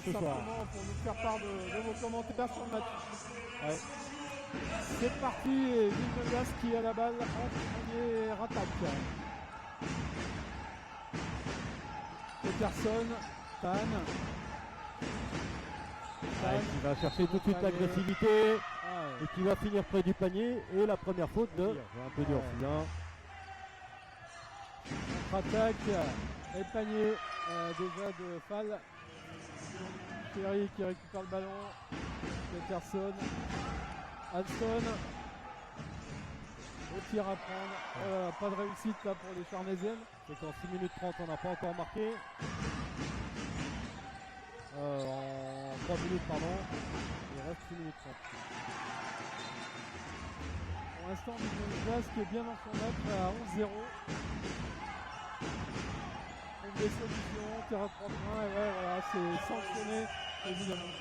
ce soir. Simplement pour nous faire part de vos commentaires sur le match. Ouais. C'est parti et Villeneuve qui a la balle en première attaque. Peterson, Tan. Qui va chercher tout de suite l'agressivité et qui va finir près du panier. Et la première faute de un peu dur celui-là. Contre-attaque et le panier déjà de Fall. Thierry qui récupère le ballon. Peterson. Alston. Au tir à prendre. Pas de réussite là pour les Charnaisiennes. C'est qu'en 6 minutes 30 on n'a pas encore marqué. En 3 minutes pardon. Il reste 6 minutes 30. Pour l'instant, Villeneuve qui est bien dans son match à 11-0. On des solutions, tir à 3 points, et ouais, voilà, c'est sanctionné, évidemment.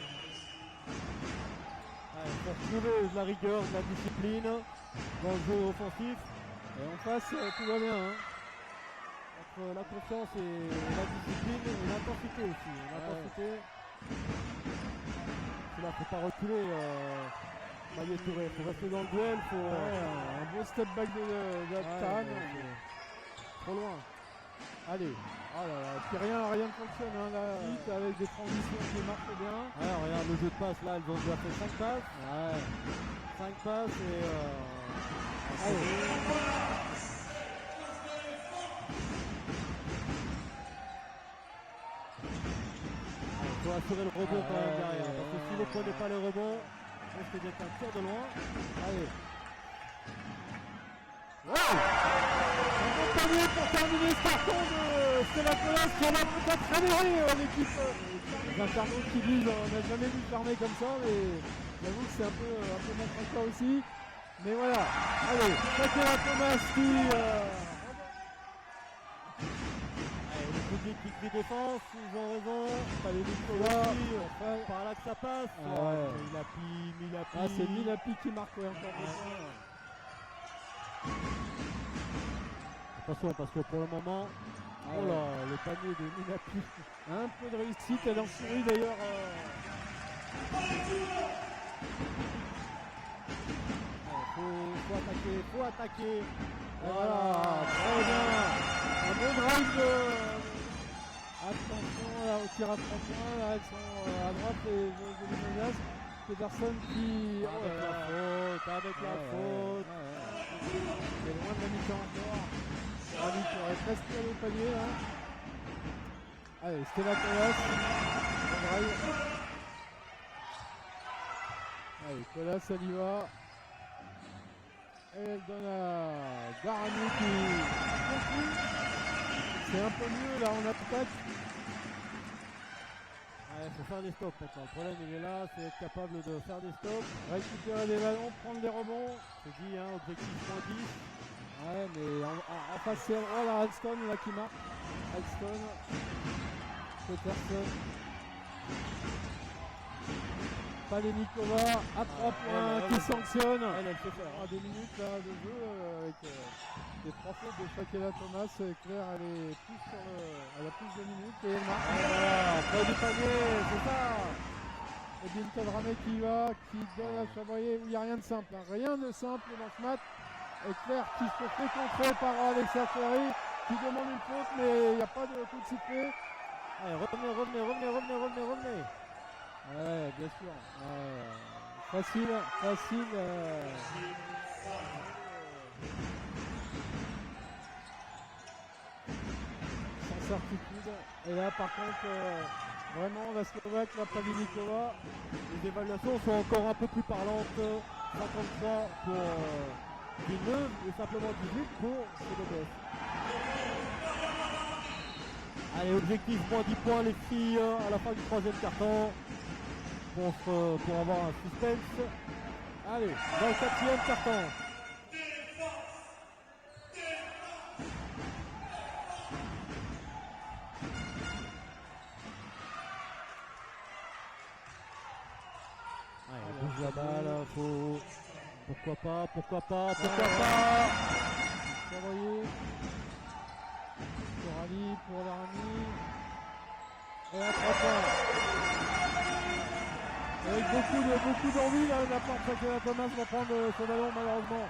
Il faut retrouver de la rigueur, de la discipline dans le jeu offensif. Et en face, tout va bien. Hein. Entre la confiance et la discipline et l'intensité aussi. L'intensité. Là, faut pas reculer. Maillot Touré, faut rester dans le duel. Un beau step back de Tan. Trop loin. Allez. Oh là là, puis rien ne fonctionne hein, là, avec des transitions qui marchent bien. Ouais, regarde le jeu de passe là, elles ont déjà fait 5 passes. Ouais. 5 passes et allez. Il faut assurer le rebond quand même derrière. Parce que si vous ne prenez pas le rebond, je pense que c'est un tir de loin. Allez. Un bon panier pour terminer ce carton de Stella Colas qui a l'air peut-être fédéré l'équipe. Les internautes qui disent on n'a jamais vu fermer comme ça, mais j'avoue que c'est un peu mon fracas aussi. Mais voilà. Allez, Stella Thomas qui... Le public qui crie défense, ils ont raison. Fallait Nicolas. Par là que ça passe. Milapi. Ah, c'est Milapi qui marque encore des points. Attention parce que pour le moment, oh là, le panier de Milapi. Un peu de réussite, elle en sourit d'ailleurs. Faut attaquer. Et voilà, très bien. Un bon drive de... Attention là, au tir à 3 points, là, elles sont à droite les Villeneuve. Peterson qui... Avec la faute. Il est loin de la mi-temps encore. Rami qui aurait presque allé au panier là. Allez, Stella Colas. Allez, Colas, elle y va. Et elle donne à Garani qui conclut. C'est un peu mieux là en attaque. Il faut faire des stops maintenant. Le problème il est là, c'est être capable de faire des stops. Récupérer des ballons, prendre des rebonds. C'est dit, hein, objectif moins 10. Ouais, mais en face c'est la Alston là qui marque. Alston. Peterson. Palenikova à 3 points qui sanctionne. Elle fait faire. À des minutes là, de jeu avec des 3 fautes de Shakela Thomas. Claire elle a plus de minutes et elle marque. Voilà, près du panier, c'est ça. Et bien Kadramé qui va, qui donne à Chabrier où il n'y a rien de simple. Hein. Rien de simple dans ce match. Et Claire qui se fait contrer par Alexa Ferry qui demande une faute mais il n'y a pas de coup de sifflet. Allez, revenez. Ouais, bien sûr. Facile. Sans certitude. Et là, par contre, vraiment, la Slovaque, la Pavlikova. Les évaluations sont encore un peu plus parlantes. 53 pour Villeneuve et simplement 18 pour CDBF. Allez, objectif moins 10 points les filles à la fin du 3e quart-temps pour avoir un suspense. Allez, dans le 4e quart-temps. Allez, bouge la balle, faut... Pourquoi pas. Chevalier. Corali pour l'armée. Et à 3 points. Avec beaucoup d'envie là, de la part de Shakira Thomas va prendre ce ballon malheureusement.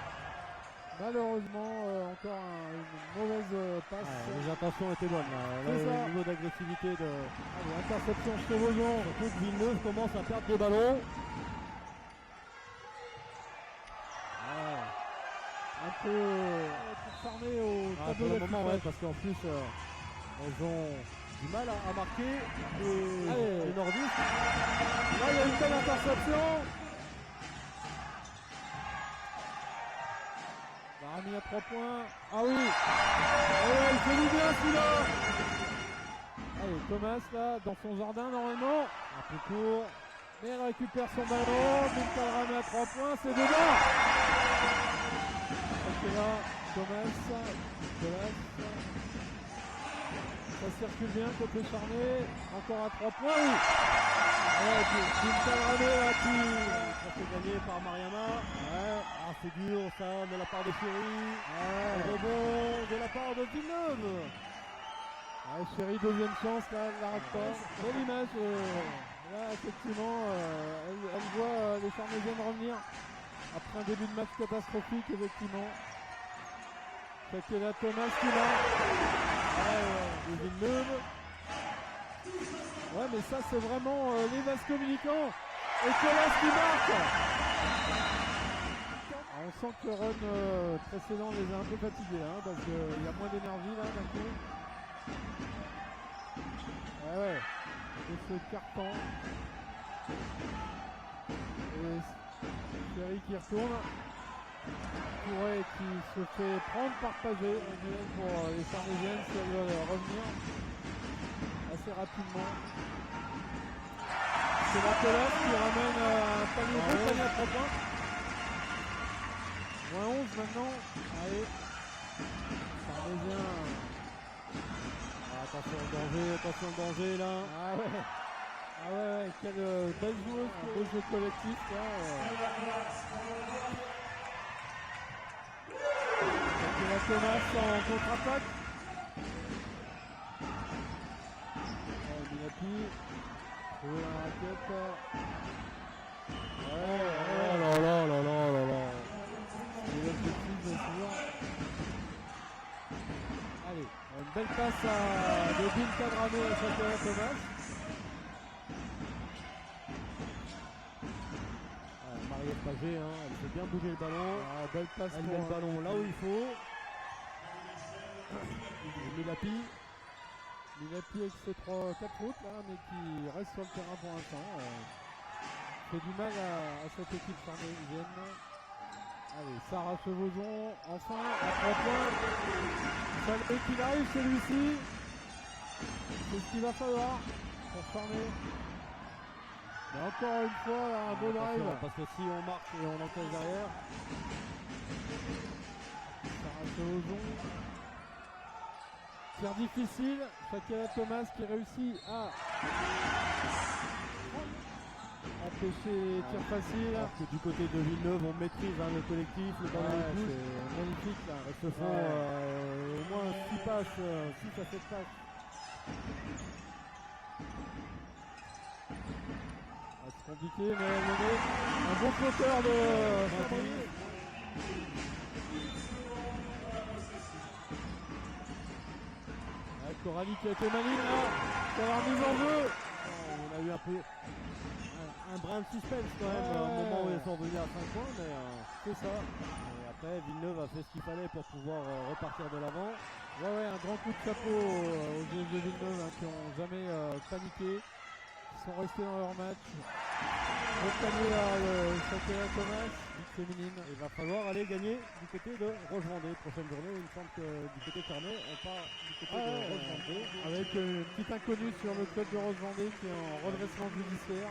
Encore une mauvaise passe. Ouais, les intentions étaient bonnes là. Le niveau d'agressivité de. Allez, interception Chevaujon. Surtout que Villeneuve commence à perdre des ballons. Un peu pour s'armer au tableau pour le moment, d'affichage. ouais, parce qu'en plus elles ont du mal à marquer les nordistes. Là il y a une belle interception. Barami à 3 points. Ah oui. Ouais, il fait du bien celui-là. Allez, Thomas là, dans son jardin normalement. Un peu court. Mais il récupère son ballon. Bintalrame à 3 points, c'est dedans. Ok là, Thomas. Ça circule bien côté charné. Encore à 3 points, oui. Bintalrame là qui. Ça fait gagné par Mariama. Ouais. Ah, c'est dur ça de la part de Chéri. Ouais. Rebond de la part de Villeneuve. Ouais, Chéri, deuxième chance là, elle n'arrête pas. Belle image. Là, effectivement, elle voit les Charmésiennes revenir après un début de match catastrophique, effectivement. Shakira Thomas qui là. De Villeneuve. Ouais, mais ça, c'est vraiment les vases communicants. Et Colas qui marque. On sent que le run précédent les a un peu fatigués, hein, parce qu'il y a moins d'énergie là d'un coup. Ouais. Et ce carton. Et Chéri qui retourne. Touré qui se fait prendre par Pagé pour les Charmésiennes si elles veulent revenir assez rapidement. C'est la Colas qui ramène un panier à 3 points. Moins 11 maintenant. Allez. Charmésien. Attention au danger là. Ah ouais, quelle belle joueuse, un beau jeu collectif là. La Thomas en contre-attaque. Minapi. Trouver la raquette. Oh là. C'est l'objectif bien sûr. Allez, une belle passe de Bintalrame à Shakira Thomas. Marie-Ève Pagé, elle fait bien bouger le ballon. Belle passe Elle met le ballon là où il faut. Minapi. Minapi avec ses 4 fautes là, mais qui reste sur le terrain pour l'instant. Fait du mal à cette équipe charmésienne. Allez, Sarah Chevaujon, enfin, à 3 points. Et qu'il arrive celui-ci. C'est ce qu'il va falloir pour charmer. Mais encore une fois, là, un beau drive. Parce que si on marque et on encaisse derrière. Sarah Chevaujon. Tir difficile. Shakira Thomas qui réussit à empêcher les tirs faciles. Alors que du côté de Villeneuve, on maîtrise le collectif, le ballon est pousse. C'est magnifique là. Elles se font au moins 6 passes, 6 à 7 passes. C'est compliqué, mais elle menait un bon flotteur de Fabrice. Coralie qui a été maligne là, pour la remise en jeu. On a eu un peu un brin de suspense quand même, au moment où ils sont revenus à 5 points, mais c'est ça. Et après, Villeneuve a fait ce qu'il fallait pour pouvoir repartir de l'avant. Ouais, un grand coup de chapeau aux joueurs de Villeneuve qui n'ont jamais paniqué, qui sont restés dans leur match. Recalé à Shakira Thomas, féminine. Il va falloir aller gagner du côté de Roche-Vendée. Prochaine journée, il me semble que du côté de Carnet, on part du côté de Roche-Vendée. Avec une petite inconnue sur le club de Roche-Vendée qui est en redressement judiciaire.